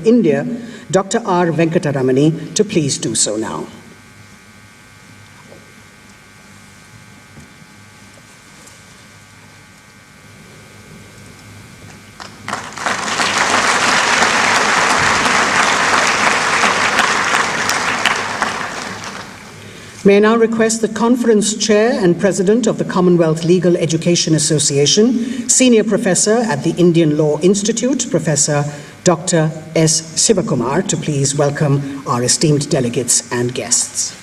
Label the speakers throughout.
Speaker 1: India, Dr. R. Venkataramani, to please do so now. May I now request the Conference Chair and President of the Commonwealth Legal Education Association, Senior Professor at the Indian Law Institute, Professor Dr. S. Sivakumar, to please welcome our esteemed delegates and guests.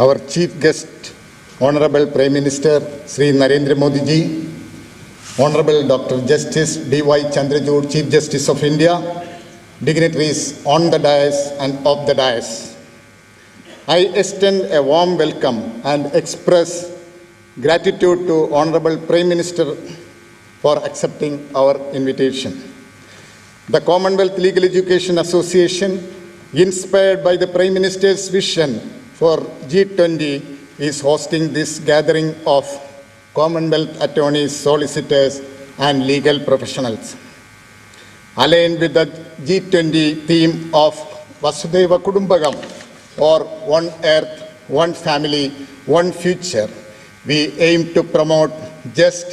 Speaker 2: Our Chief Guest, Honorable Prime Minister Sri Narendra Modi ji, Honorable Dr. Justice D.Y. Chandrachud, Chief Justice of India, dignitaries on the dais and off the dais. I extend a warm welcome and express gratitude to Honorable Prime Minister for accepting our invitation. The Commonwealth Legal Education Association, inspired by the Prime Minister's vision for G20, is hosting this gathering of Commonwealth attorneys, solicitors, and legal professionals. Aligned with the G20 theme of Vasudhaiva Kudumbakam, or One Earth, One Family, One Future, we aim to promote just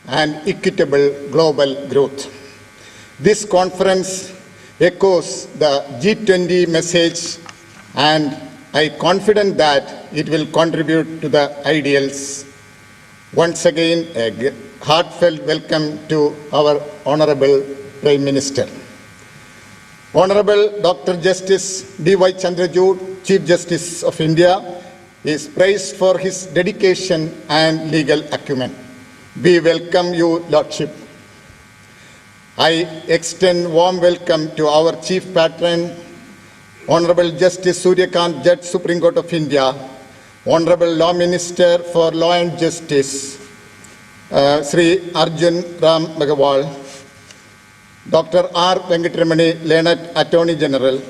Speaker 2: and equitable global growth. This conference echoes the G20 message, and I am confident that it will contribute to the ideals. Once again, a heartfelt welcome to our Honorable Prime Minister. Honorable Dr. Justice D.Y. Chandrachud, Chief Justice of India, is praised for his dedication and legal acumen. We welcome you, Lordship. I extend warm welcome to our Chief Patron, Honorable Justice Suryakant, Judge, Supreme Court of India, Honorable Law Minister for Law and Justice, Sri Arjun Ram Meghwal, Dr. R. Venkataramani, Learned Attorney General,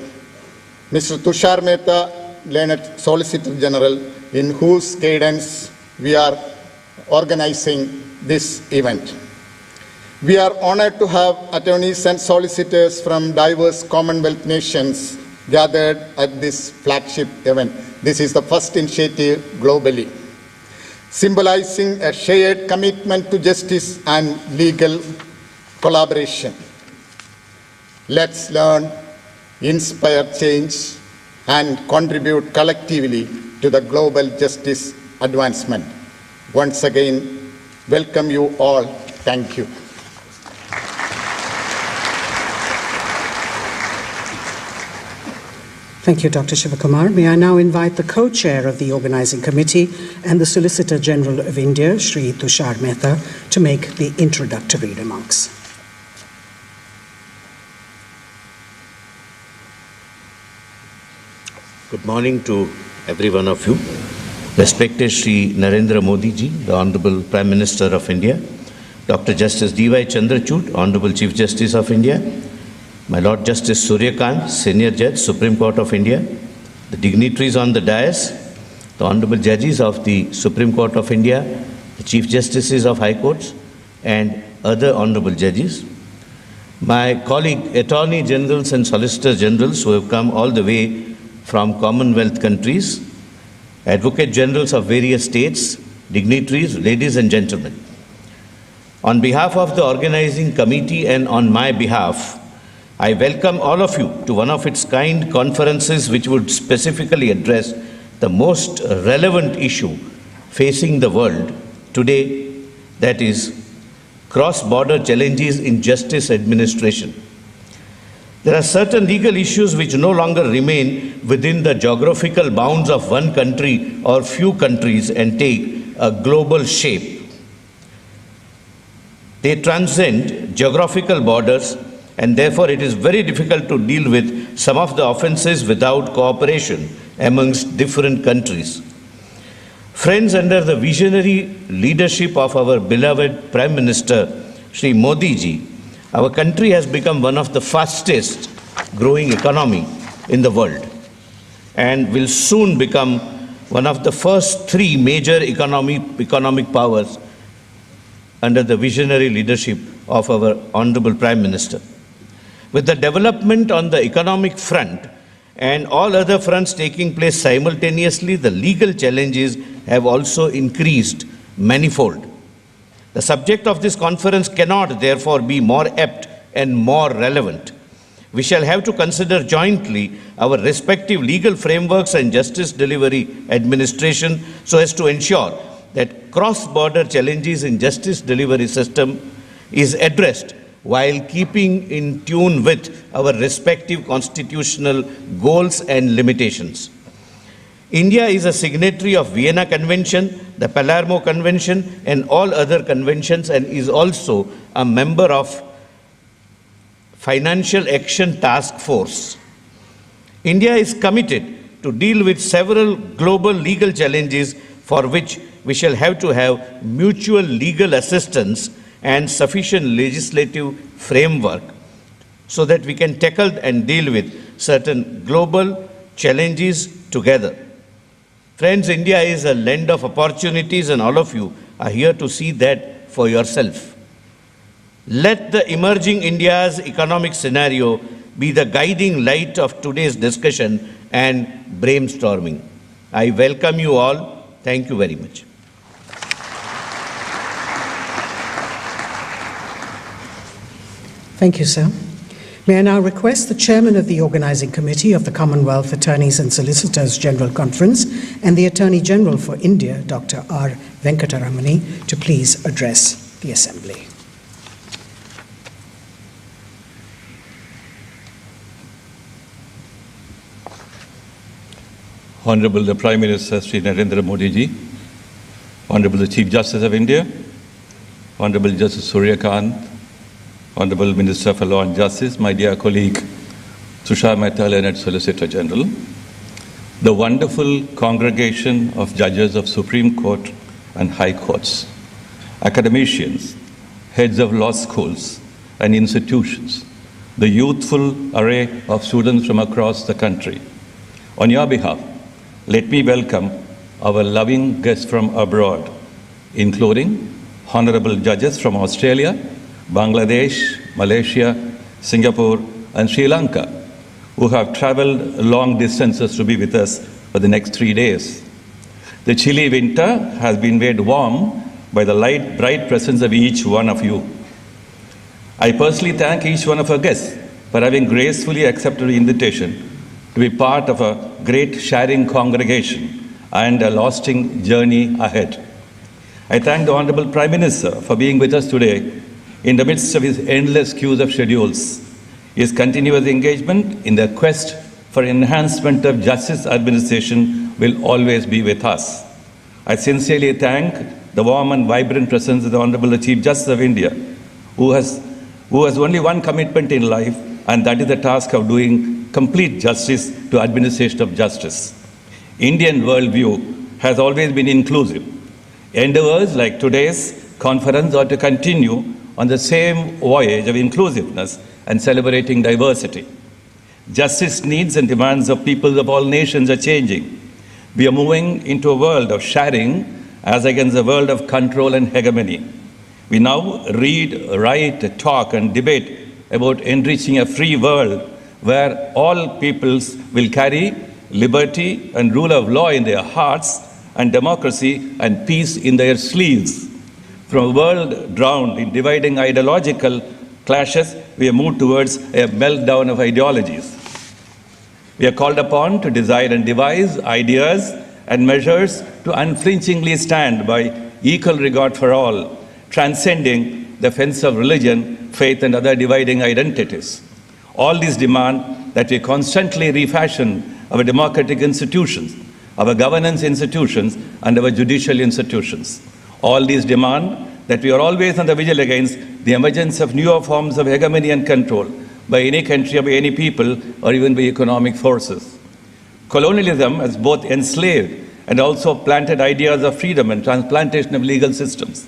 Speaker 2: Mr. Tushar Mehta, Learned Solicitor General, in whose guidance we are organizing this event. We are honored to have attorneys and solicitors from diverse Commonwealth nations gathered at this flagship event. This is the first initiative globally, symbolizing a shared commitment to justice and legal collaboration. Let's learn, inspire change, and contribute collectively to the global justice advancement. Once again, welcome you all. Thank you.
Speaker 1: Thank you, Dr. Sivakumar. May I now invite the co-chair of the organizing committee and the Solicitor General of India, Sri Tushar Mehta, to make the introductory remarks.
Speaker 3: Good morning to every one of you. Respected Sri Narendra Modi ji, the Honorable Prime Minister of India, Dr. Justice D.Y. Chandrachud, Honorable Chief Justice of India, my Lord Justice Suryakant, Senior Judge, Supreme Court of India, the dignitaries on the dais, the Honorable Judges of the Supreme Court of India, the Chief Justices of High Courts, and other Honorable Judges, my colleague Attorney Generals and Solicitor Generals who have come all the way from Commonwealth countries, Advocate Generals of various states, dignitaries, ladies and gentlemen. On behalf of the organizing committee and on my behalf, I welcome all of you to one of its kind conferences which would specifically address the most relevant issue facing the world today, that is cross-border challenges in justice administration. There are certain legal issues which no longer remain within the geographical bounds of one country or few countries and take a global shape. They transcend geographical borders, and therefore it is very difficult to deal with some of the offenses without cooperation amongst different countries. Friends, under the visionary leadership of our beloved Prime Minister, Sri Modi ji, our country has become one of the fastest growing economy in the world and will soon become one of the first three major economic powers under the visionary leadership of our Honorable Prime Minister. With the development on the economic front and all other fronts taking place simultaneously, the legal challenges have also increased manifold. The subject of this conference cannot therefore be more apt and more relevant. We shall have to consider jointly our respective legal frameworks and justice delivery administration so as to ensure that cross-border challenges in justice delivery system is addressed while keeping in tune with our respective constitutional goals and limitations. India is a signatory of Vienna Convention, the Palermo Convention, and all other conventions, and is also a member of Financial Action Task Force. India is committed to deal with several global legal challenges for which we shall have to have mutual legal assistance and sufficient legislative framework so that we can tackle and deal with certain global challenges together. Friends, India is a land of opportunities, and all of you are here to see that for yourself. Let the emerging India's economic scenario be the guiding light of today's discussion and brainstorming. I welcome you all. Thank you very much.
Speaker 1: Thank you, sir. May I now request the Chairman of the Organizing Committee of the Commonwealth Attorneys and Solicitors General Conference and the Attorney General for India, Dr. R. Venkataramani, to please address the Assembly.
Speaker 4: Honorable the Prime Minister Sri Narendra Modi ji, Honorable the Chief Justice of India, Honorable Justice Surya Kant, Honorable Minister for Law and Justice, my dear colleague Tushar Mehta, Learned Solicitor General, the wonderful congregation of judges of Supreme Court and High Courts, academicians, heads of law schools and institutions, the youthful array of students from across the country. On your behalf, let me welcome our loving guests from abroad, including honorable judges from Australia, Bangladesh, Malaysia, Singapore, and Sri Lanka, who have traveled long distances to be with us for the next 3 days. The chilly winter has been made warm by the light, bright presence of each one of you. I personally thank each one of our guests for having gracefully accepted the invitation to be part of a great sharing congregation and a lasting journey ahead. I thank the Honorable Prime Minister for being with us today in the midst of his endless queues of schedules. His continuous engagement in the quest for enhancement of justice administration will always be with us. I sincerely thank the warm and vibrant presence of the Honorable Chief Justice of India, who has only one commitment in life, and that is the task of doing complete justice to administration of justice. Indian worldview has always been inclusive. Endeavors like today's conference are to continue on the same voyage of inclusiveness and celebrating diversity. Justice needs and demands of people of all nations are changing. We are moving into a world of sharing as against a world of control and hegemony. We now read, write, talk, and debate about enriching a free world where all peoples will carry liberty and rule of law in their hearts and democracy and peace in their sleeves. From a world drowned in dividing ideological clashes, we have moved towards a meltdown of ideologies. We are called upon to design and devise ideas and measures to unflinchingly stand by equal regard for all, transcending the fence of religion, faith, and other dividing identities. All these demand that we constantly refashion our democratic institutions, our governance institutions, and our judicial institutions. All these demand that we are always on the vigil against the emergence of newer forms of hegemony and control by any country or by any people or even by economic forces. Colonialism has both enslaved and also planted ideas of freedom and transplantation of legal systems.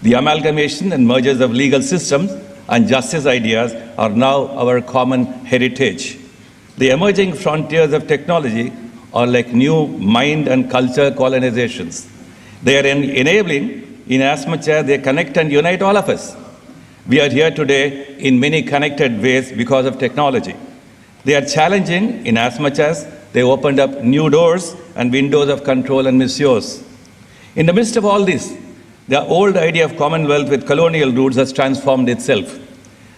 Speaker 4: The amalgamation and mergers of legal systems and justice ideas are now our common heritage. The emerging frontiers of technology are like new mind and culture colonizations. They are enabling in as much as they connect and unite all of us. We are here today in many connected ways because of technology. They are challenging in as much as they opened up new doors and windows of control and misuse. In the midst of all this, the old idea of Commonwealth with colonial roots has transformed itself.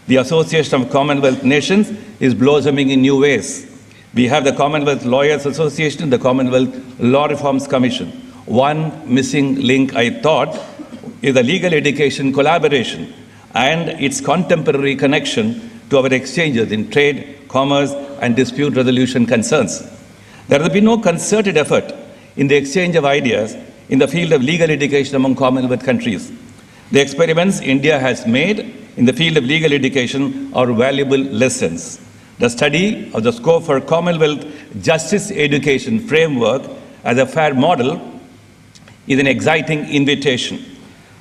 Speaker 4: The Association of Commonwealth Nations is blossoming in new ways. We have the Commonwealth Lawyers Association, the Commonwealth Law Reforms Commission. One missing link, I thought, is the legal education collaboration and its contemporary connection to our exchanges in trade, commerce, and dispute resolution concerns. There has been no concerted effort in the exchange of ideas in the field of legal education among Commonwealth countries. The experiments India has made in the field of legal education are valuable lessons. The study of the scope for Commonwealth justice education framework as a fair model is an exciting invitation.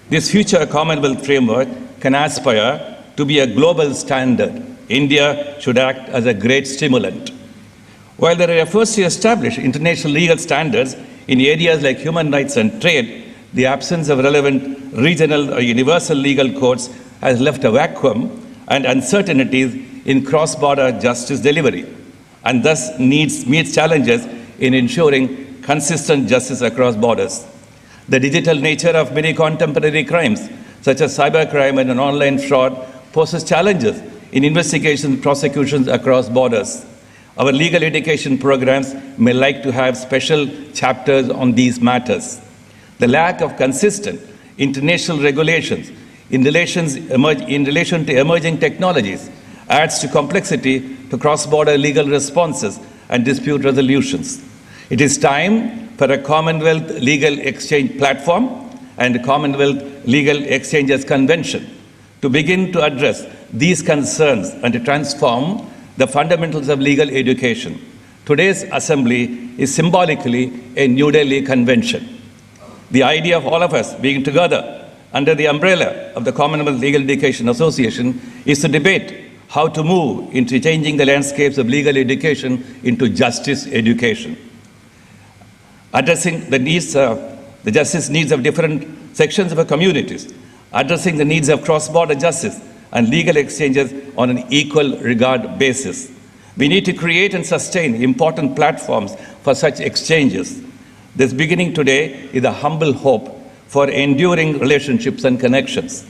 Speaker 4: This future Commonwealth framework can aspire to be a global standard. India should act as a great stimulant. While there are efforts to establish international legal standards in areas like human rights and trade, the absence of relevant regional or universal legal codes has left a vacuum and uncertainties in cross-border justice delivery, and thus meets challenges in ensuring consistent justice across borders. The digital nature of many contemporary crimes, such as cybercrime and online fraud, poses challenges in investigations and prosecutions across borders. Our legal education programs may like to have special chapters on these matters. The lack of consistent international regulations in relation to emerging technologies adds to complexity to cross-border legal responses and dispute resolutions. It is time for a Commonwealth Legal Exchange Platform and a Commonwealth Legal Exchanges Convention to begin to address these concerns and to transform the fundamentals of legal education. Today's assembly is symbolically a New Delhi convention. The idea of all of us being together under the umbrella of the Commonwealth Legal Education Association is to debate how to move into changing the landscapes of legal education into justice education. Addressing the justice needs of different sections of our communities, addressing the needs of cross-border justice and legal exchanges on an equal regard basis. We need to create and sustain important platforms for such exchanges. This beginning today is a humble hope for enduring relationships and connections.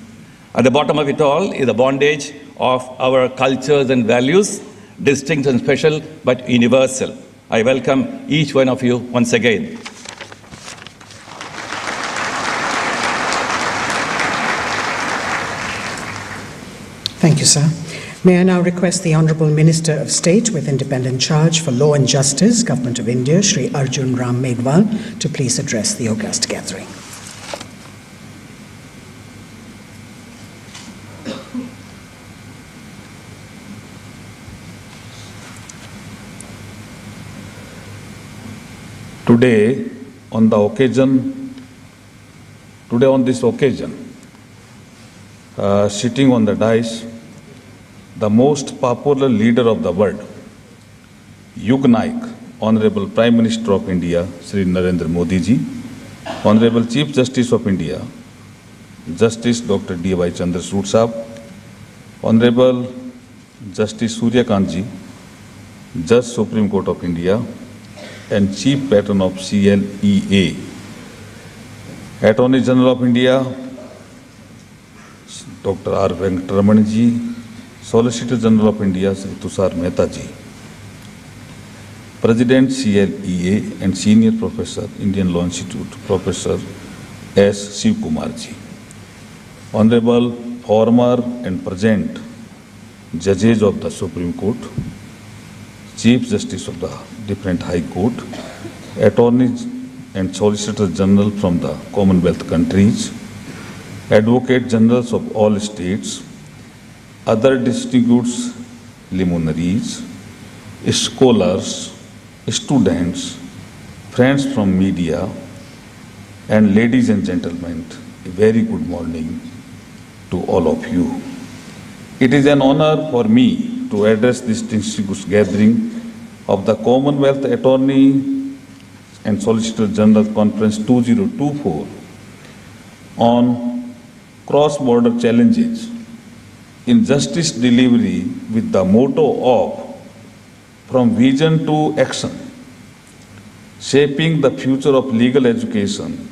Speaker 4: At the bottom of it all is the bondage of our cultures and values, distinct and special but universal. I welcome each one of you once again.
Speaker 1: Thank you, sir. May I now request the Honourable Minister of State with independent charge for Law and Justice, Government of India, Shri Arjun Ram Medhwal, to please address the august gathering.
Speaker 5: Today, on this occasion, sitting on the dais, the most popular leader of the world, Yug Naik, Honorable Prime Minister of India, Shri Narendra Modi ji, Honorable Chief Justice of India, Justice Dr. D.Y. Chandrachud Sahab, Honorable Justice Surya Kant ji, Judge Supreme Court of India, and Chief Patron of CLEA, Attorney General of India, Dr. R. Venkataraman ji, Solicitor General of India, Sri Tushar Mehta ji, President CLEA and Senior Professor, Indian Law Institute, Professor S. Shiv Kumar ji, Honorable former and present judges of the Supreme Court, Chief Justice of the different High Court, Attorneys and Solicitor General from the Commonwealth countries, Advocate Generals of all states, other distinguished luminaries, scholars, students, friends from media, and ladies and gentlemen, a very good morning to all of you. It is an honor for me to address this distinguished gathering of the Commonwealth Attorney and Solicitor General Conference 2024 on cross-border challenges in justice delivery with the motto of from vision to action, shaping the future of legal education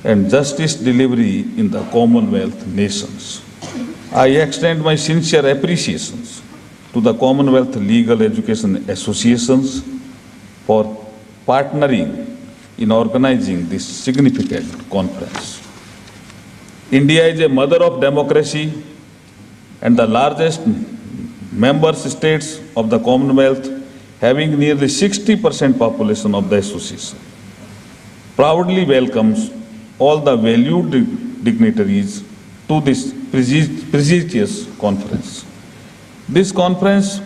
Speaker 5: and justice delivery in the Commonwealth nations. I extend my sincere appreciations to the Commonwealth Legal Education Associations for partnering in organizing this significant conference. India is a mother of democracy and the largest member states of the Commonwealth, having nearly 60% population of the association, proudly welcomes all the valued dignitaries to this prestigious conference. This conference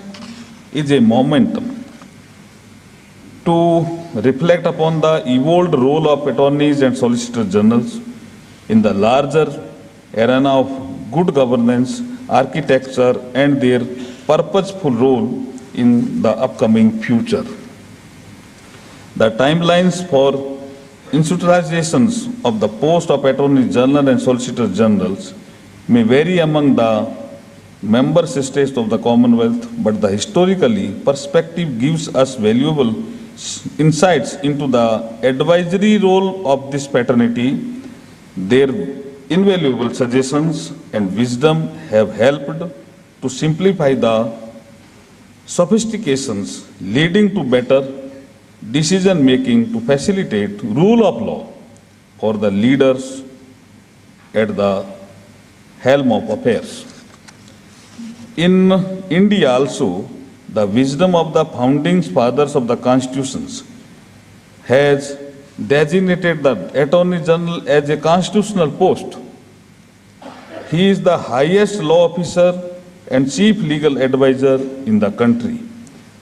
Speaker 5: is a momentum to reflect upon the evolved role of attorneys and solicitor generals in the larger arena of good governance, architecture, and their purposeful role in the upcoming future. The timelines for institutionalizations of the post of Attorney General and Solicitor Generals may vary among the member states of the Commonwealth, but the historically perspective gives us valuable insights into the advisory role of this fraternity. Their invaluable suggestions and wisdom have helped to simplify the sophistications leading to better decision making to facilitate rule of law for the leaders at the helm of affairs. In India also, the wisdom of the founding fathers of the constitutions has designated the Attorney General as a constitutional post. He is the highest law officer and chief legal advisor in the country.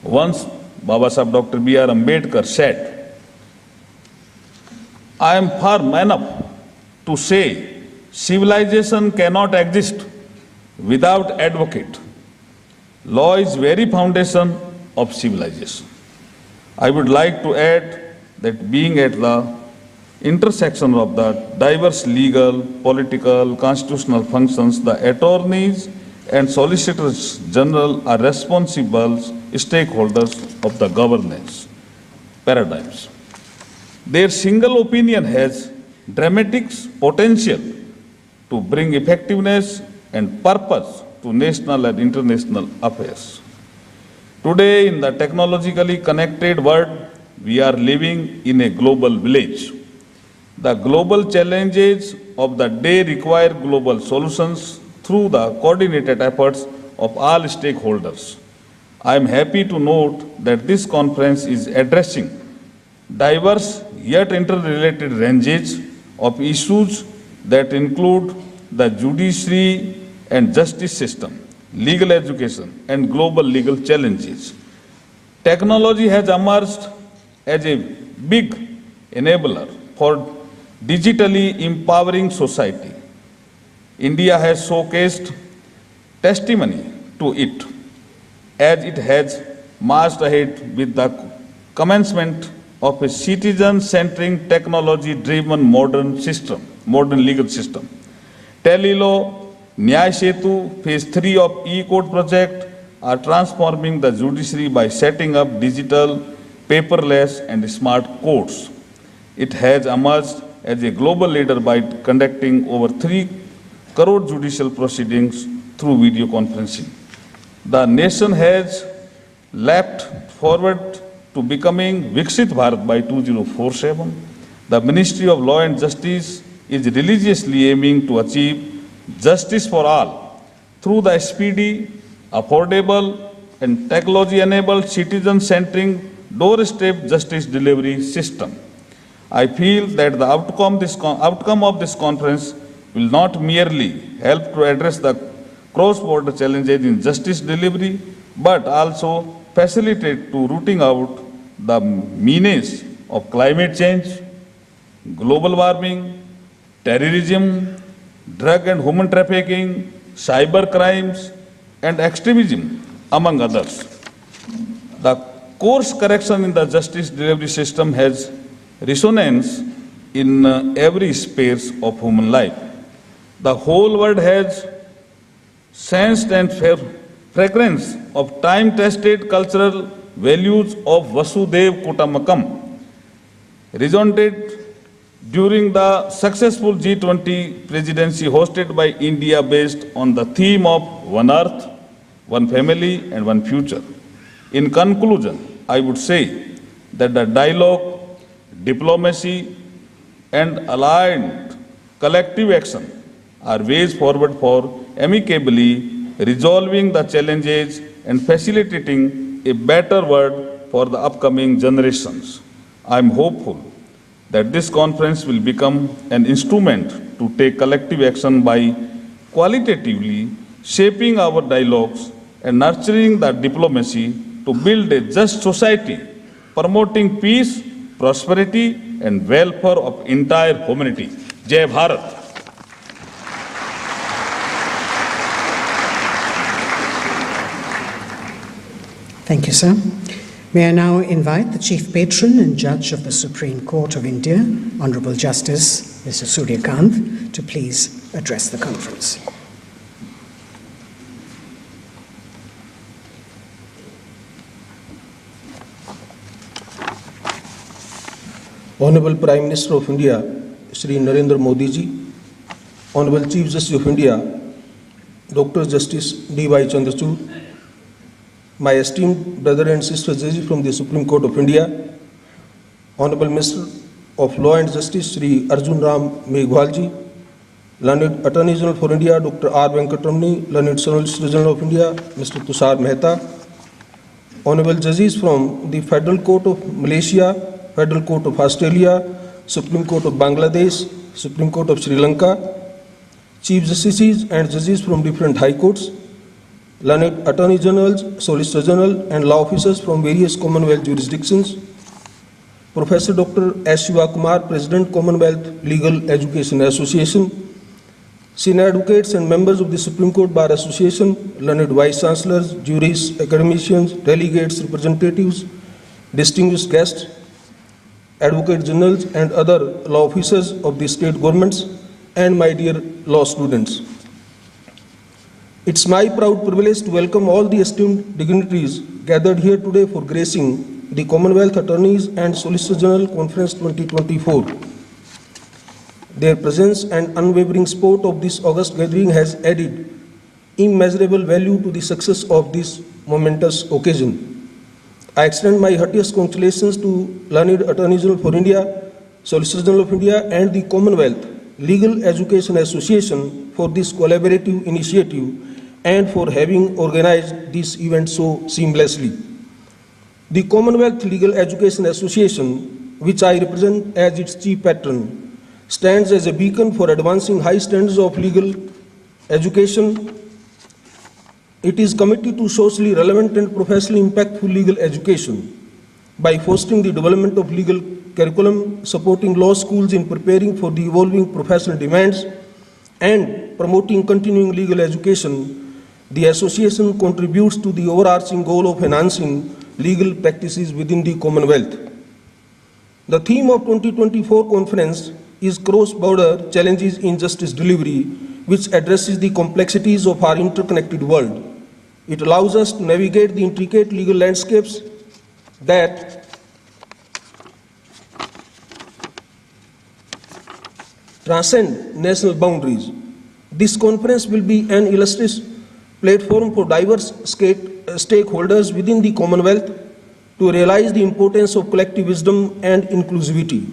Speaker 5: Once Baba Sahib Dr. B.R. Ambedkar said, "I am firm enough to say civilization cannot exist without advocate. Law is very foundation of civilization." I would like to add that being at the intersection of the diverse legal, political, constitutional functions, the attorneys and solicitors general are responsible stakeholders of the governance paradigms. Their single opinion has dramatic potential to bring effectiveness and purpose to national and international affairs. Today, in the technologically connected world, we are living in a global village. The global challenges of the day require global solutions through the coordinated efforts of all stakeholders. I am happy to note that this conference is addressing diverse yet interrelated ranges of issues that include the judiciary and justice system, legal education, and global legal challenges. Technology has emerged as a big enabler for digitally empowering society. India has showcased testimony to it as it has marched ahead with the commencement of a citizen-centering, technology-driven modern legal system. Telelaw, Nyay Setu, Phase 3 of E-Code project are transforming the judiciary by setting up digital, paperless, and smart courts. It has emerged as a global leader by conducting over 3 crore judicial proceedings through video conferencing. The nation has leapt forward to becoming Viksit Bharat by 2047. The Ministry of Law and Justice is religiously aiming to achieve justice for all through the speedy, affordable, and technology-enabled citizen-centering doorstep justice delivery system. I feel that the outcome of this conference will not merely help to address the cross-border challenges in justice delivery, but also facilitate to rooting out the menace of climate change, global warming, terrorism, drug and human trafficking, cyber crimes, and extremism, among others. The course correction in the justice delivery system has resonance in every space of human life. The whole world has sensed and fragrance of time-tested cultural values of Vasudev Kutumbakam resonated during the successful G20 presidency hosted by India based on the theme of One Earth, One Family and One Future. In conclusion, I would say that the dialogue, diplomacy and aligned collective action are ways forward for amicably resolving the challenges and facilitating a better world for the upcoming generations. I am hopeful that this conference will become an instrument to take collective action by qualitatively shaping our dialogues and nurturing the diplomacy to build a just society, promoting peace, prosperity and welfare of entire humanity. Jai Bharat.
Speaker 1: Thank you, sir. May I now invite the Chief Patron and Judge of the Supreme Court of India, Honorable Justice Mr. Surya Kant, to please address the conference.
Speaker 6: Honorable Prime Minister of India, Shri Narendra Modi ji, Honorable Chief Justice of India, Dr. Justice D.Y. Chandrachud, my esteemed brother and sister judges from the Supreme Court of India, Honorable Minister of Law and Justice Shri Arjun Ram Meghwal ji, Learned Attorney General for India Dr. R. Venkatramani, Learned Solicitor General of India Mr. Tushar Mehta, Honorable judges from the Federal Court of Malaysia, Federal Court of Australia, Supreme Court of Bangladesh, Supreme Court of Sri Lanka, Chief Justices and judges from different high courts, learned Attorney Generals, Solicitor General and law officers from various Commonwealth jurisdictions, Professor Dr. S. Sivakumar, President, Commonwealth Legal Education Association, senior advocates and members of the Supreme Court Bar Association, learned Vice Chancellors, jurists, academicians, delegates, representatives, distinguished guests, Advocate Generals and other law officers of the state governments, and my dear law students. It's my proud privilege to welcome all the esteemed dignitaries gathered here today for gracing the Commonwealth Attorneys and Solicitor General Conference 2024. Their presence and unwavering support of this august gathering has added immeasurable value to the success of this momentous occasion. I extend my heartiest congratulations to Learned Attorney General for India, Solicitor General of India and the Commonwealth Legal Education Association for this collaborative initiative and for having organized this event so seamlessly. The Commonwealth Legal Education Association, which I represent as its chief patron, stands as a beacon for advancing high standards of legal education. It is committed to socially relevant and professionally impactful legal education by fostering the development of legal curriculum, supporting law schools in preparing for the evolving professional demands, and promoting continuing legal education. The association contributes to the overarching goal of enhancing legal practices within the Commonwealth. The theme of 2024 conference is Cross-Border Challenges in Justice Delivery, which addresses the complexities of our interconnected world. It allows us to navigate the intricate legal landscapes that transcend national boundaries. This conference will be an illustrious platform for diverse stakeholders within the Commonwealth to realize the importance of collective wisdom and inclusivity.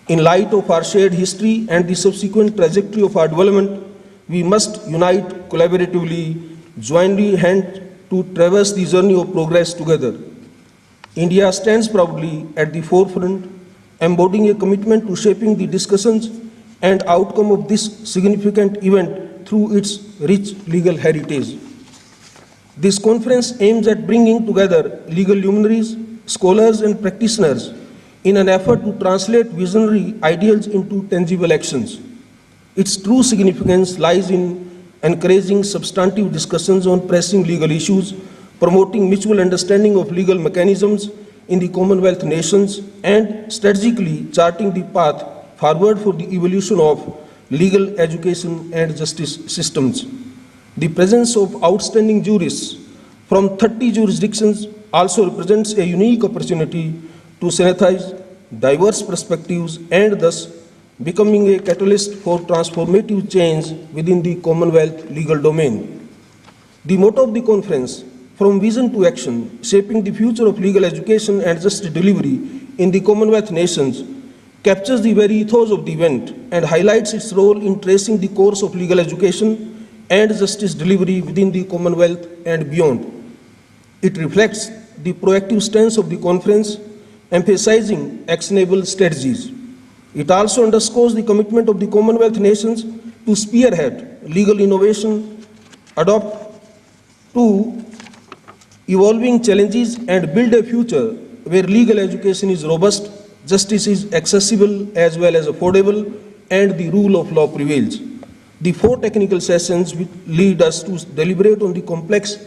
Speaker 6: In light of our shared history and the subsequent trajectory of our development, we must unite collaboratively, jointly hand to traverse the journey of progress together. India stands proudly at the forefront, embodying a commitment to shaping the discussions and outcome of this significant event through its rich legal heritage. This conference aims at bringing together legal luminaries, scholars and practitioners in an effort to translate visionary ideals into tangible actions. Its true significance lies in encouraging substantive discussions on pressing legal issues, promoting mutual understanding of legal mechanisms in the Commonwealth nations, and strategically charting the path forward for the evolution of legal education and justice systems. The presence of outstanding jurists from 30 jurisdictions also represents a unique opportunity to synthesize diverse perspectives and thus becoming a catalyst for transformative change within the Commonwealth legal domain. The motto of the conference, From Vision to Action, Shaping the Future of Legal Education and Justice Delivery in the Commonwealth Nations, captures the very ethos of the event and highlights its role in tracing the course of legal education and justice delivery within the Commonwealth and beyond. It reflects the proactive stance of the conference, emphasizing actionable strategies. It also underscores the commitment of the Commonwealth nations to spearhead legal innovation, adapt to evolving challenges, and build a future where legal education is robust, justice is accessible as well as affordable, and the rule of law prevails. The 4 technical sessions will lead us to deliberate on the complex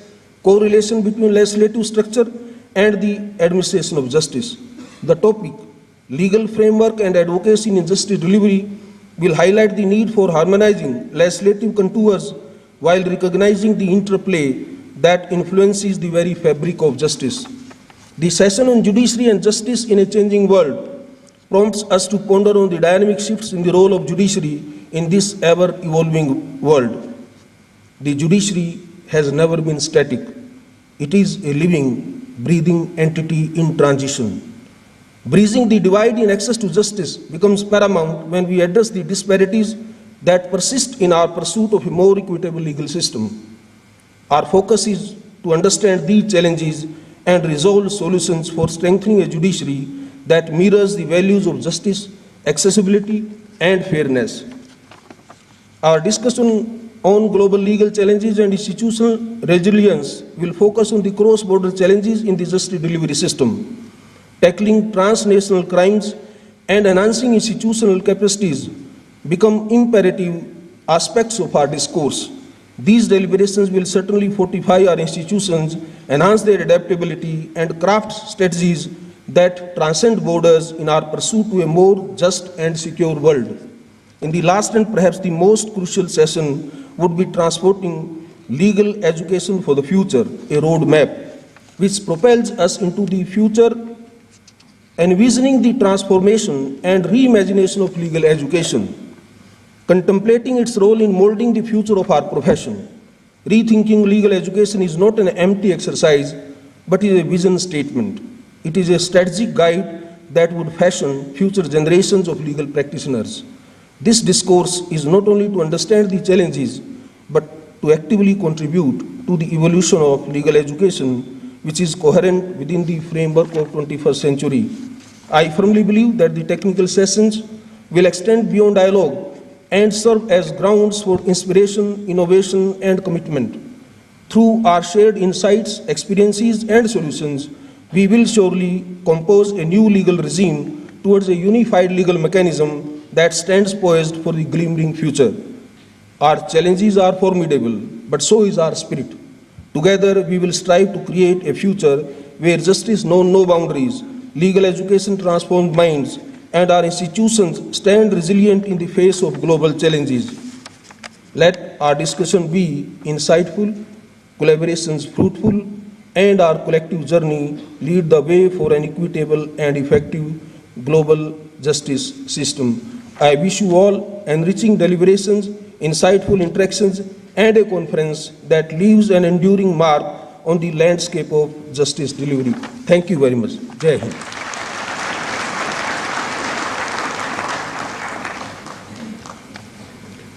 Speaker 6: correlation between legislative structure and the administration of justice. The topic, Legal Framework and Advocacy in Justice Delivery, will highlight the need for harmonizing legislative contours while recognizing the interplay that influences the very fabric of justice. The session on Judiciary and Justice in a Changing World prompts us to ponder on the dynamic shifts in the role of judiciary in this ever-evolving world. The judiciary has never been static. It is a living, breathing entity in transition. Bridging the divide in access to justice becomes paramount when we address the disparities that persist in our pursuit of a more equitable legal system. Our focus is to understand these challenges and resolve solutions for strengthening a judiciary that mirrors the values of justice, accessibility, and fairness. Our discussion on global legal challenges and institutional resilience will focus on the cross-border challenges in the justice delivery system. Tackling transnational crimes and enhancing institutional capacities become imperative aspects of our discourse. These deliberations will certainly fortify our institutions, enhance their adaptability, and craft strategies that transcend borders in our pursuit to a more just and secure world. In the last and perhaps the most crucial session would be Transporting Legal Education for the Future, a roadmap which propels us into the future, envisioning the transformation and reimagination of legal education, contemplating its role in molding the future of our profession. Rethinking legal education is not an empty exercise, but is a vision statement. It is a strategic guide that would fashion future generations of legal practitioners. This discourse is not only to understand the challenges, but to actively contribute to the evolution of legal education, which is coherent within the framework of 21st century. I firmly believe that the technical sessions will extend beyond dialogue and serve as grounds for inspiration, innovation, and commitment. Through our shared insights, experiences, and solutions, we will surely compose a new legal regime towards a unified legal mechanism that stands poised for the glimmering future. Our challenges are formidable, but so is our spirit. Together, we will strive to create a future where justice knows no boundaries, legal education transforms minds, and our institutions stand resilient in the face of global challenges. Let our discussion be insightful, collaborations fruitful, and our collective journey lead the way for an equitable and effective global justice system. I wish you all enriching deliberations, insightful interactions, and a conference that leaves an enduring mark on the landscape of justice delivery. Thank you very much. Jai Hind.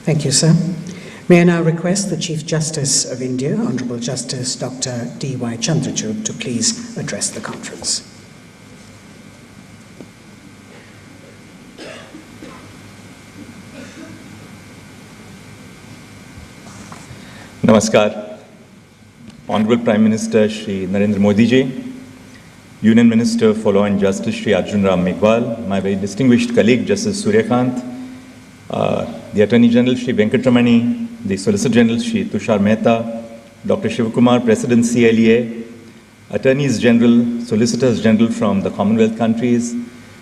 Speaker 1: Thank you, sir. May I now request the Chief Justice of India, Honorable Justice Dr. D.Y. Chandrachud, to please address the conference.
Speaker 7: Namaskar. Honorable Prime Minister Shri Narendra Modi ji, Union Minister for Law and Justice Shri Arjun Ram Meghwal, my very distinguished colleague Justice Suryakant, the Attorney General Shri Venkatramani, the Solicitor General Shri Tushar Mehta, Dr. Shivakumar, President CLEA, Attorneys General, Solicitors General from the Commonwealth countries,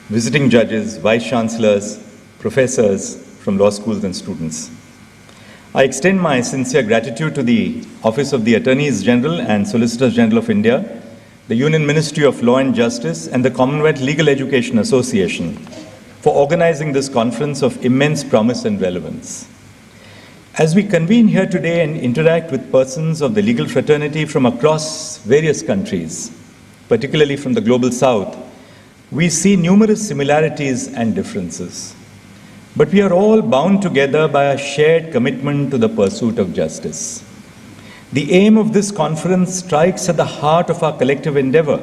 Speaker 7: visiting judges, Vice Chancellors, professors from law schools and students. I extend my sincere gratitude to the Office of the Attorneys General and Solicitors General of India, the Union Ministry of Law and Justice, and the Commonwealth Legal Education Association for organizing this conference of immense promise and relevance. As we convene here today and interact with persons of the legal fraternity from across various countries, particularly from the global south, we see numerous similarities and differences. But we are all bound together by a shared commitment to the pursuit of justice. The aim of this conference strikes at the heart of our collective endeavor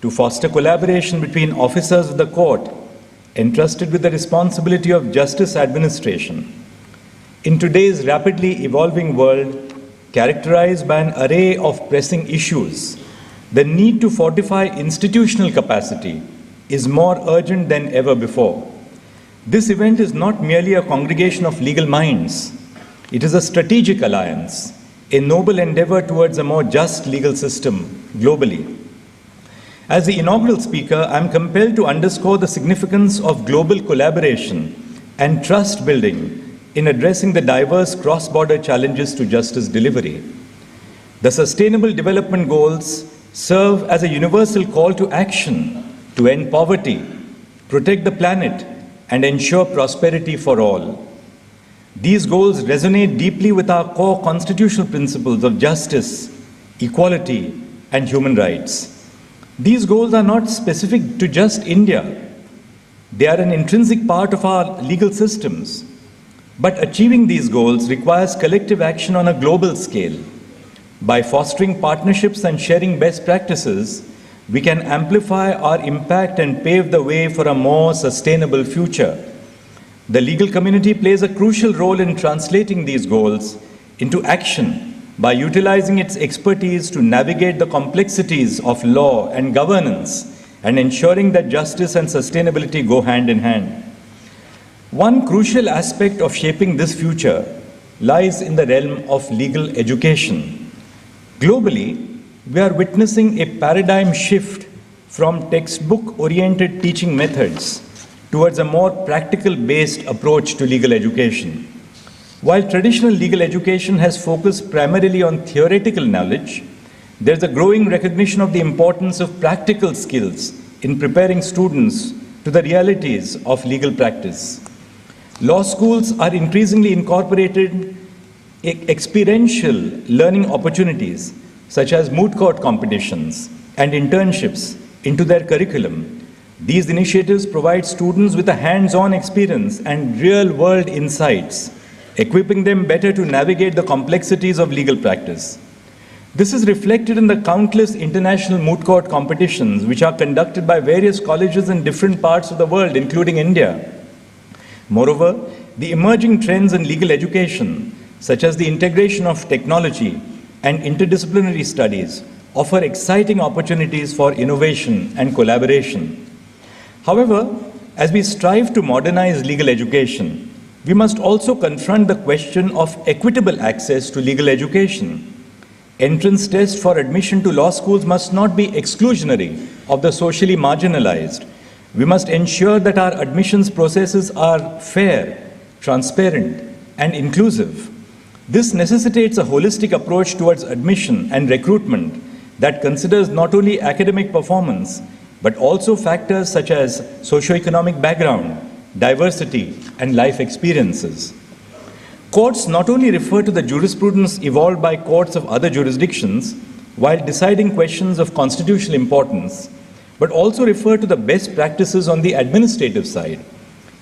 Speaker 7: to foster collaboration between officers of the court entrusted with the responsibility of justice administration. In today's rapidly evolving world, characterized by an array of pressing issues, the need to fortify institutional capacity is more urgent than ever before. This event is not merely a congregation of legal minds. It is a strategic alliance, a noble endeavor towards a more just legal system globally. As the inaugural speaker, I am compelled to underscore the significance of global collaboration and trust building in addressing the diverse cross-border challenges to justice delivery. The Sustainable Development Goals serve as a universal call to action to end poverty, protect the planet, and ensure prosperity for all. These goals resonate deeply with our core constitutional principles of justice, equality, and human rights. These goals are not specific to just India. They are an intrinsic part of our legal systems. But achieving these goals requires collective action on a global scale. By fostering partnerships and sharing best practices, we can amplify our impact and pave the way for a more sustainable future. The legal community plays a crucial role in translating these goals into action by utilizing its expertise to navigate the complexities of law and governance and ensuring that justice and sustainability go hand in hand. One crucial aspect of shaping this future lies in the realm of legal education. Globally, we are witnessing a paradigm shift from textbook-oriented teaching methods towards a more practical-based approach to legal education. While traditional legal education has focused primarily on theoretical knowledge, there is a growing recognition of the importance of practical skills in preparing students to the realities of legal practice. Law schools are increasingly incorporated experiential learning opportunities such as moot court competitions and internships into their curriculum. These initiatives provide students with a hands-on experience and real-world insights, equipping them better to navigate the complexities of legal practice. This is reflected in the countless international moot court competitions which are conducted by various colleges in different parts of the world, including India. Moreover, the emerging trends in legal education, such as the integration of technology and interdisciplinary studies, offer exciting opportunities for innovation and collaboration. However, as we strive to modernize legal education, we must also confront the question of equitable access to legal education. Entrance tests for admission to law schools must not be exclusionary of the socially marginalized. We must ensure that our admissions processes are fair, transparent, and inclusive. This necessitates a holistic approach towards admission and recruitment that considers not only academic performance, but also factors such as socioeconomic background, diversity, and life experiences. Courts not only refer to the jurisprudence evolved by courts of other jurisdictions while deciding questions of constitutional importance, but also refer to the best practices on the administrative side.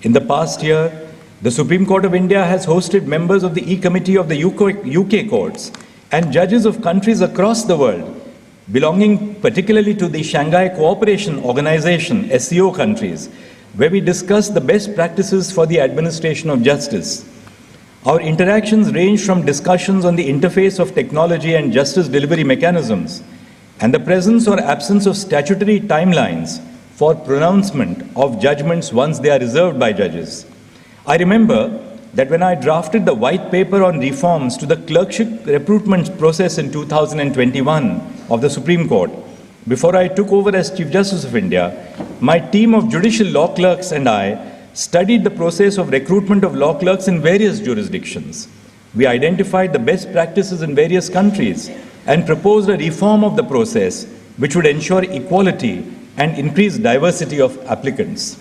Speaker 7: In the past year, the Supreme Court of India has hosted members of the E-Committee of the UK courts and judges of countries across the world, belonging particularly to the Shanghai Cooperation Organization, SCO countries, where we discuss the best practices for the administration of justice. Our interactions range from discussions on the interface of technology and justice delivery mechanisms, and the presence or absence of statutory timelines for pronouncement of judgments once they are reserved by judges. I remember that when I drafted the white paper on reforms to the clerkship recruitment process in 2021 of the Supreme Court, before I took over as Chief Justice of India, my team of judicial law clerks and I studied the process of recruitment of law clerks in various jurisdictions. We identified the best practices in various countries and proposed a reform of the process which would ensure equality and increase diversity of applicants.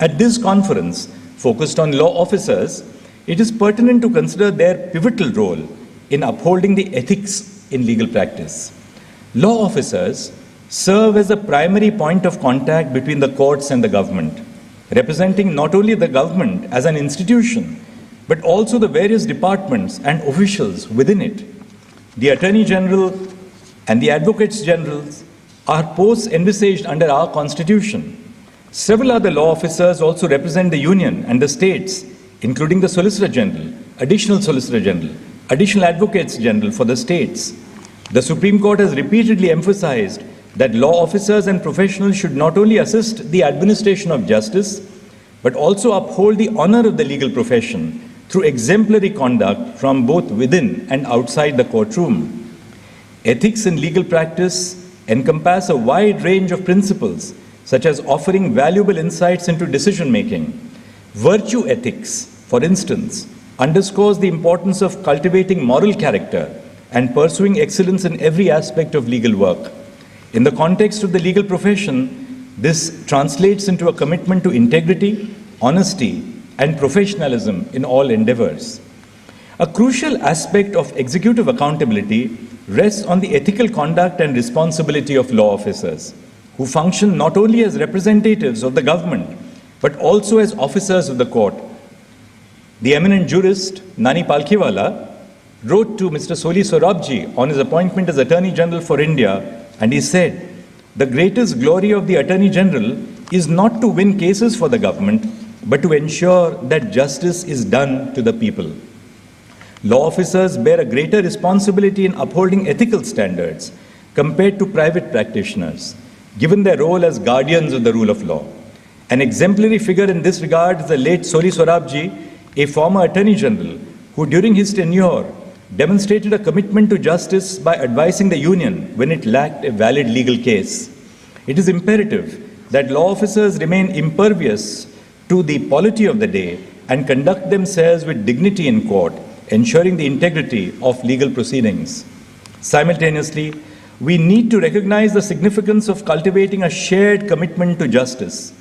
Speaker 7: At this conference, focused on law officers, it is pertinent to consider their pivotal role in upholding the ethics in legal practice. Law officers serve as a primary point of contact between the courts and the government, representing not only the government as an institution, but also the various departments and officials within it. The Attorney General and the Advocates General are posts envisaged under our Constitution. Several other law officers also represent the Union and the states, including the Solicitor General, Additional Solicitor General, Additional Advocates General for the states. The Supreme Court has repeatedly emphasized that law officers and professionals should not only assist the administration of justice, but also uphold the honor of the legal profession through exemplary conduct from both within and outside the courtroom. Ethics in legal practice encompass a wide range of principles, such as offering valuable insights into decision-making. Virtue ethics, for instance, underscores the importance of cultivating moral character and pursuing excellence in every aspect of legal work. In the context of the legal profession, this translates into a commitment to integrity, honesty, and professionalism in all endeavors. A crucial aspect of executive accountability rests on the ethical conduct and responsibility of law officers, who function not only as representatives of the government, but also as officers of the court. The eminent jurist, Nani Palkhiwala, wrote to Mr. Soli Sorabji on his appointment as Attorney General for India, and he said, "The greatest glory of the Attorney General is not to win cases for the government, but to ensure that justice is done to the people." Law officers bear a greater responsibility in upholding ethical standards compared to private practitioners, given their role as guardians of the rule of law. An exemplary figure in this regard is the late Soli Sorabji, a former Attorney General, who during his tenure demonstrated a commitment to justice by advising the Union when it lacked a valid legal case. It is imperative that law officers remain impervious to the polity of the day and conduct themselves with dignity in court, ensuring the integrity of legal proceedings. Simultaneously, we need to recognize the significance of cultivating a shared commitment to justice.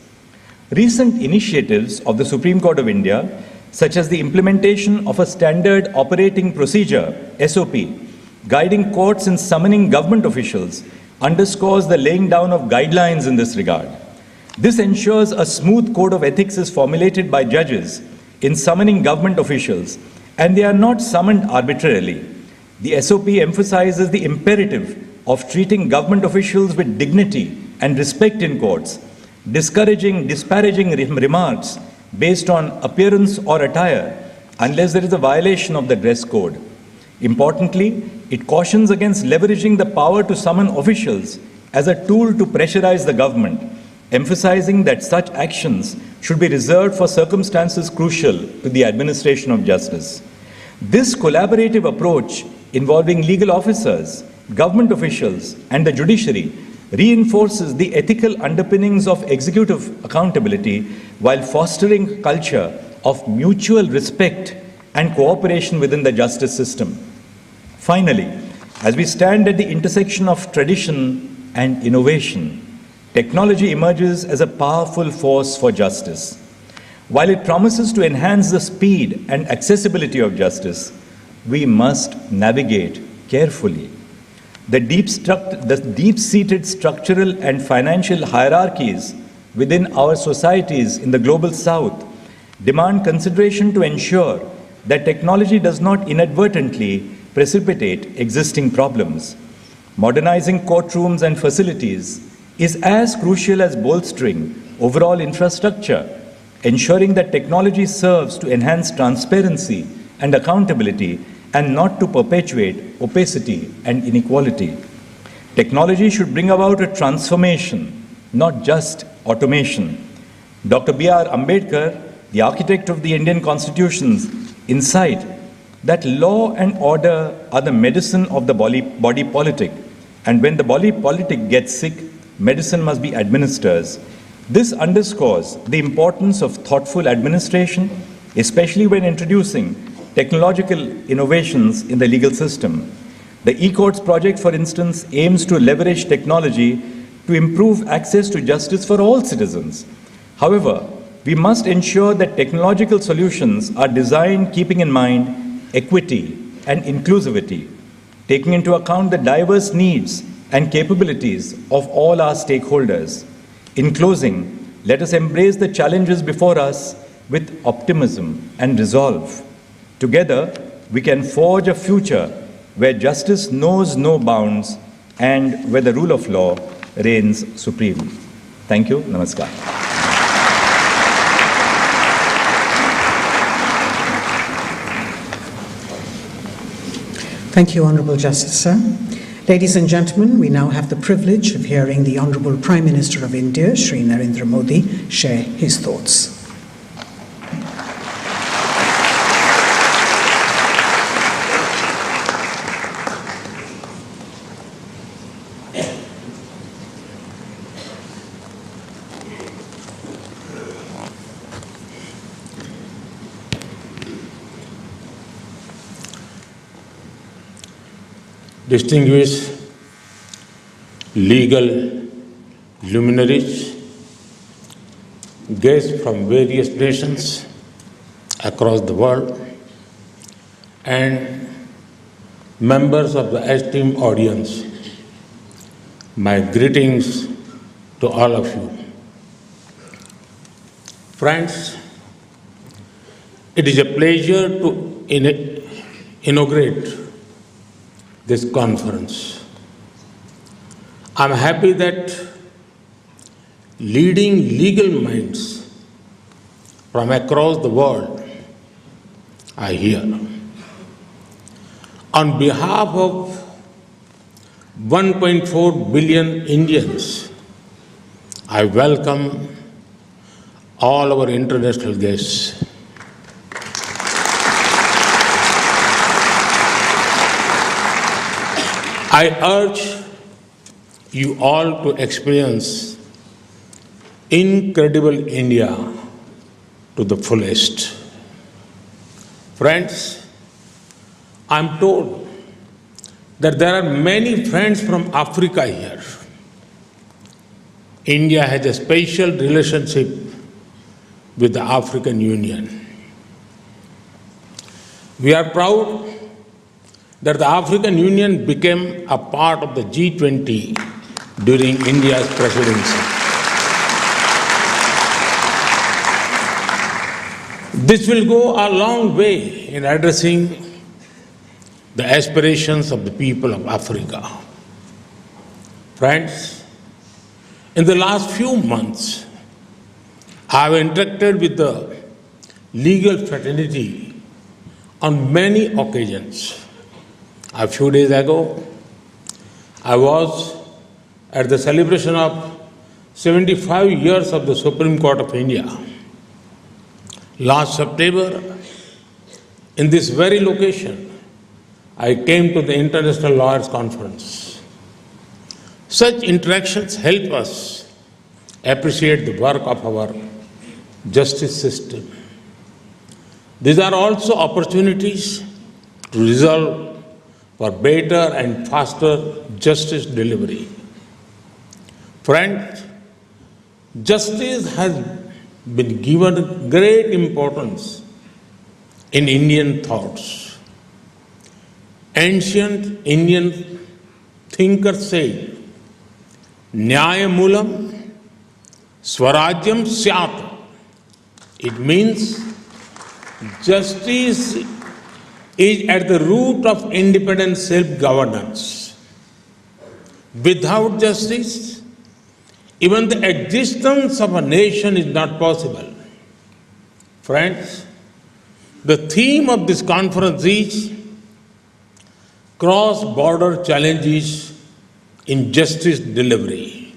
Speaker 7: Recent initiatives of the Supreme Court of India, such as the implementation of a standard operating procedure, SOP, guiding courts in summoning government officials, underscores the laying down of guidelines in this regard. This ensures a smooth code of ethics is formulated by judges in summoning government officials, and they are not summoned arbitrarily. The SOP emphasizes the imperative of treating government officials with dignity and respect in courts, discouraging disparaging remarks based on appearance or attire unless there is a violation of the dress code. Importantly, it cautions against leveraging the power to summon officials as a tool to pressurize the government, emphasizing that such actions should be reserved for circumstances crucial to the administration of justice. This collaborative approach involving legal officers, government officials, and the judiciary reinforces the ethical underpinnings of executive accountability while fostering a culture of mutual respect and cooperation within the justice system. Finally, as we stand at the intersection of tradition and innovation, technology emerges as a powerful force for justice. While it promises to enhance the speed and accessibility of justice, we must navigate carefully. The deep-seated structural and financial hierarchies within our societies in the global south demand consideration to ensure that technology does not inadvertently precipitate existing problems. Modernizing courtrooms and facilities is as crucial as bolstering overall infrastructure, ensuring that technology serves to enhance transparency and accountability and not to perpetuate opacity and inequality. Technology should bring about a transformation, not just automation. Dr. B.R. Ambedkar, the architect of the Indian Constitution's insight that law and order are the medicine of the body politic, and when the body politic gets sick, medicine must be administered, This underscores the importance of thoughtful administration, especially when introducing technological innovations in the legal system. The e-courts project, for instance, aims to leverage technology to improve access to justice for all citizens. However, we must ensure that technological solutions are designed keeping in mind equity and inclusivity, taking into account the diverse needs and capabilities of all our stakeholders. In closing, let us embrace the challenges before us with optimism and resolve. Together, we can forge a future where justice knows no bounds and where the rule of law reigns supreme. Thank you. Namaskar.
Speaker 1: Thank you, Honourable Justice, sir. Ladies and gentlemen, we now have the privilege of hearing the Honourable Prime Minister of India, Shri Narendra Modi, share his thoughts.
Speaker 8: Distinguished legal luminaries, guests from various nations across the world, and members of the esteemed audience, my greetings to all of you. Friends, it is a pleasure to inaugurate this conference. I'm happy that leading legal minds from across the world are here. On behalf of 1.4 billion Indians, I welcome all our international guests. I urge you all to experience incredible India to the fullest. Friends, I'm told that there are many friends from Africa here. India has a special relationship with the African Union. We are proud that the African Union became a part of the G20 during India's presidency. This will go a long way in addressing the aspirations of the people of Africa. Friends, in the last few months, I have interacted with the legal fraternity on many occasions. A few days ago, I was at the celebration of 75 years of the Supreme Court of India. Last September, in this very location, I came to the International Lawyers Conference. Such interactions help us appreciate the work of our justice system. These are also opportunities to resolve for better and faster justice delivery. Friends, justice has been given great importance in Indian thoughts. Ancient Indian thinkers said, Nyayamulam Swarajyam Syat. It means justice is at the root of independent self-governance. Without justice, even the existence of a nation is not possible. Friends, the theme of this conference is cross-border challenges in justice delivery.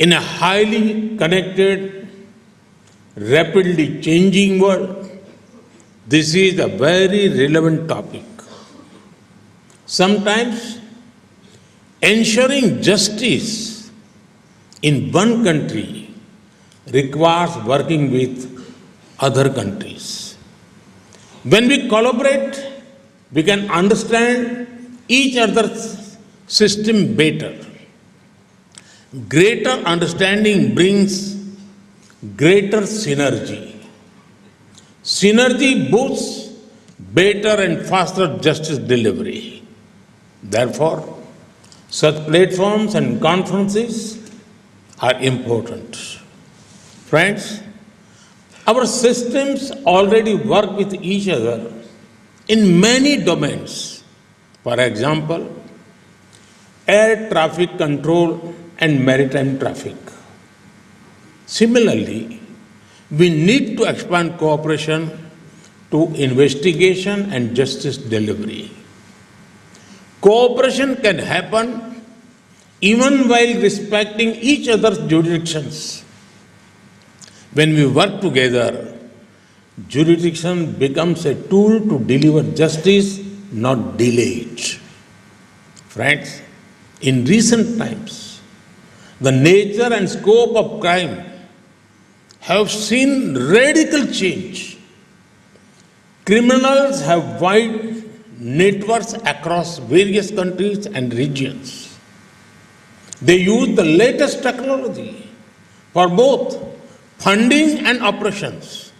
Speaker 8: In a highly connected, rapidly changing world, this is a very relevant topic. Sometimes ensuring justice in one country requires working with other countries. When we collaborate, we can understand each other's system better. Greater understanding brings greater synergy. Synergy boosts better and faster justice delivery. Therefore, such platforms and conferences are important. Friends, our systems already work with each other in many domains. For example, air traffic control and maritime traffic. Similarly, we need to expand cooperation to investigation and justice delivery. Cooperation can happen even while respecting each other's jurisdictions. When we work together, jurisdiction becomes a tool to deliver justice, not delay it. Friends, in recent times, the nature and scope of crime have seen radical change. Criminals have wide networks across various countries and regions. They use the latest technology for both funding and operations.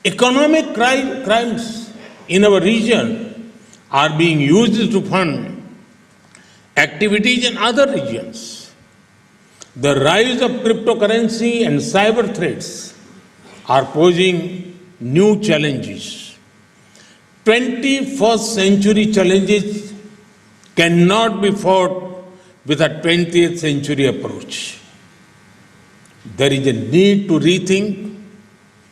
Speaker 8: Economic crimes in our region are being used to fund activities in other regions. The rise of cryptocurrency and cyber threats are posing new challenges. 21st century challenges cannot be fought with a 20th century approach. There is a need to rethink,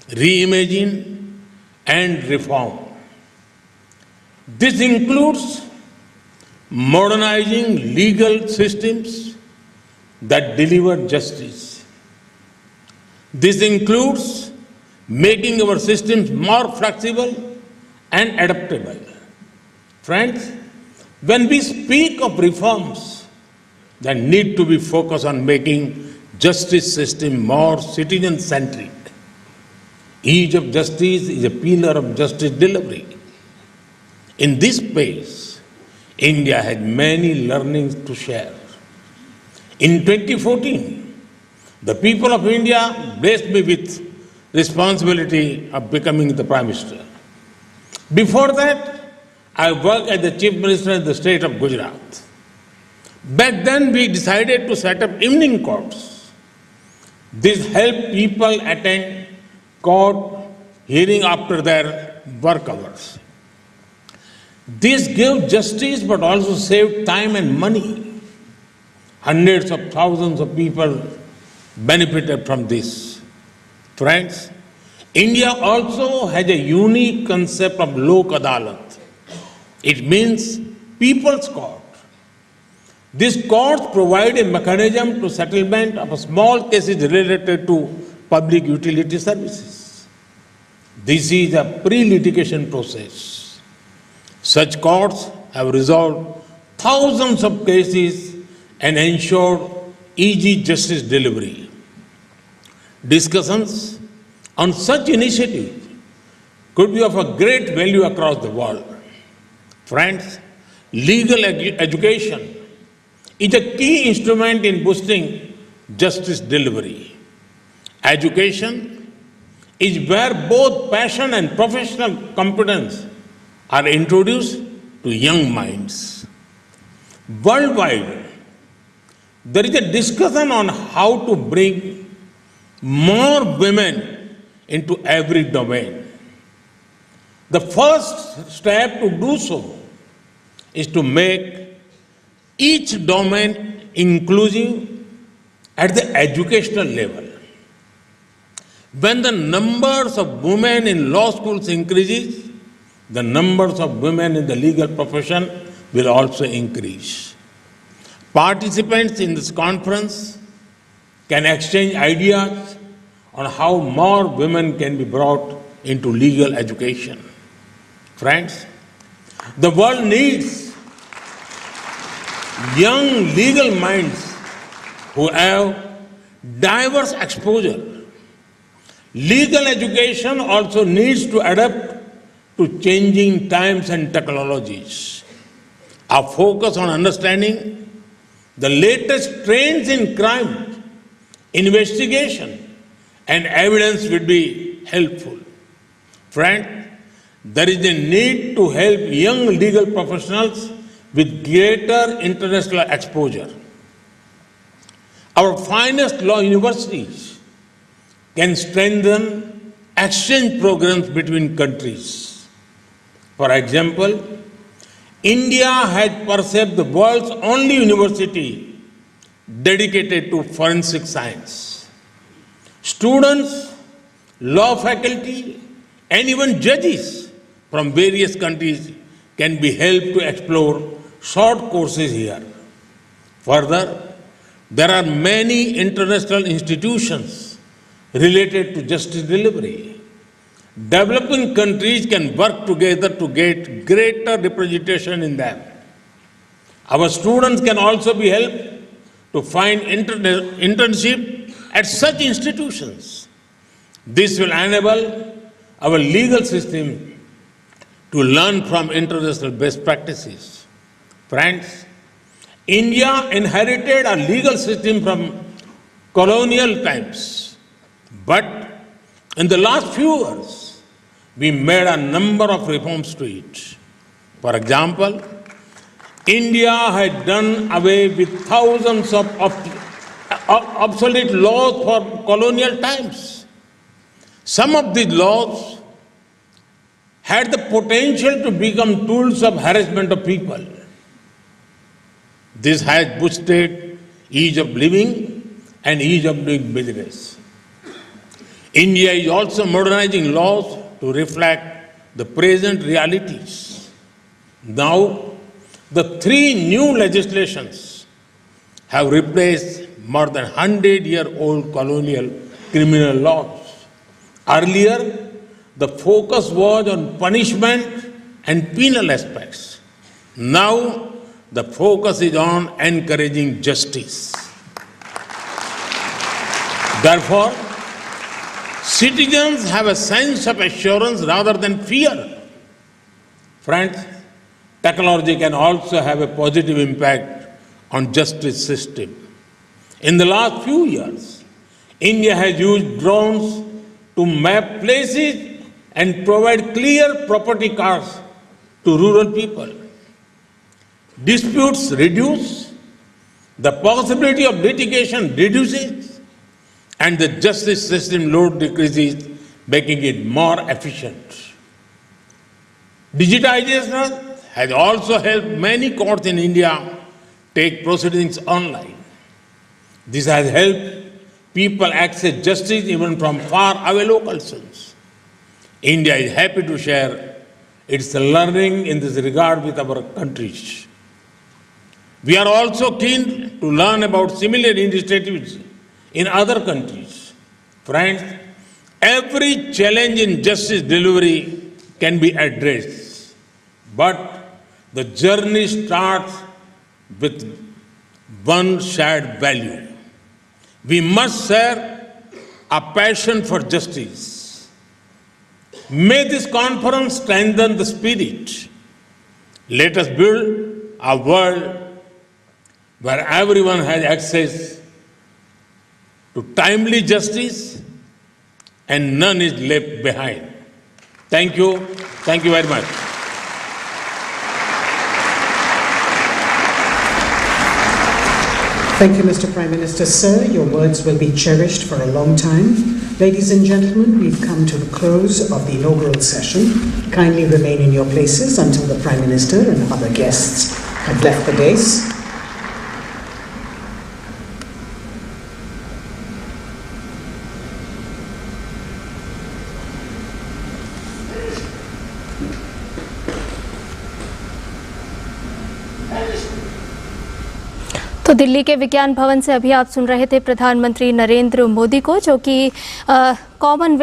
Speaker 8: reimagine, and reform. This includes modernizing legal systems that deliver justice. This includes making our systems more flexible and adaptable. Friends, when we speak of reforms that need to be focused on making justice system more citizen-centric, ease of justice is a pillar of justice delivery. In this space, India has many learnings to share. In 2014, the people of India blessed me with responsibility of becoming the Prime Minister. Before that, I worked as the Chief Minister in the state of Gujarat. Back then, we decided to set up evening courts. This helped people attend court hearing after their work hours. This gave justice but also saved time and money. Hundreds of thousands of people benefited from this. Friends, India also has a unique concept of Lok Adalat. It means people's court. These courts provide a mechanism to settlement of small cases related to public utility services. This is a pre-litigation process. Such courts have resolved thousands of cases and ensured easy justice delivery. Discussions on such initiatives could be of a great value across the world. Friends, legal education is a key instrument in boosting justice delivery. Education is where both passion and professional competence are introduced to young minds. Worldwide, there is a discussion on how to bring more women into every domain. The first step to do so is to make each domain inclusive at the educational level. When the numbers of women in law schools increases, the numbers of women in the legal profession will also increase. Participants in this conference can exchange ideas on how more women can be brought into legal education. Friends, the world needs young legal minds who have diverse exposure. Legal education also needs to adapt to changing times and technologies. Our focus on understanding the latest trends in crime, investigation, and evidence will be helpful. Friends, there is a need to help young legal professionals with greater international exposure. Our finest law universities can strengthen exchange programs between countries. For example, India has perceived the world's only university dedicated to forensic science. Students, law faculty, and even judges from various countries can be helped to explore short courses here. Further, there are many international institutions related to justice delivery. Developing countries can work together to get greater representation in them. Our students can also be helped to find internship at such institutions. This will enable our legal system to learn from international best practices. Friends, India inherited a legal system from colonial times, but in the last few years, we made a number of reforms to it. For example, India had done away with thousands of obsolete laws for colonial times. Some of these laws had the potential to become tools of harassment of people. This has boosted ease of living and ease of doing business. India is also modernizing laws to reflect the present realities. Now, the 3 new legislations have replaced more than 100-year-old colonial criminal laws. Earlier, the focus was on punishment and penal aspects. Now, the focus is on encouraging justice. Therefore, citizens have a sense of assurance rather than fear. Friends, technology can also have a positive impact on justice system. In the last few years, India has used drones to map places and provide clear property cards to rural people. Disputes reduce, the possibility of litigation reduces, and the justice system load decreases, making it more efficient. Digitization has also helped many courts in India take proceedings online. This has helped people access justice even from far away locations. India is happy to share its learning in this regard with our countries. We are also keen to learn about similar initiatives in other countries. Friends, every challenge in justice delivery can be addressed, but the journey starts with one shared value. We must share a passion for justice. May this conference strengthen the spirit. Let us build a world where everyone has access to timely justice and none is left behind. Thank you. Thank you very much.
Speaker 1: Thank you, Mr. Prime Minister. Sir, your words will be cherished for a long time. Ladies and gentlemen, we've come to the close of the inaugural session. Kindly remain in your places until the Prime Minister and other guests have left the dais.
Speaker 9: तो दिल्ली के विज्ञान भवन से अभी आप सुन रहे थे प्रधानमंत्री नरेंद्र मोदी को, जो कि कॉमनवेल्थ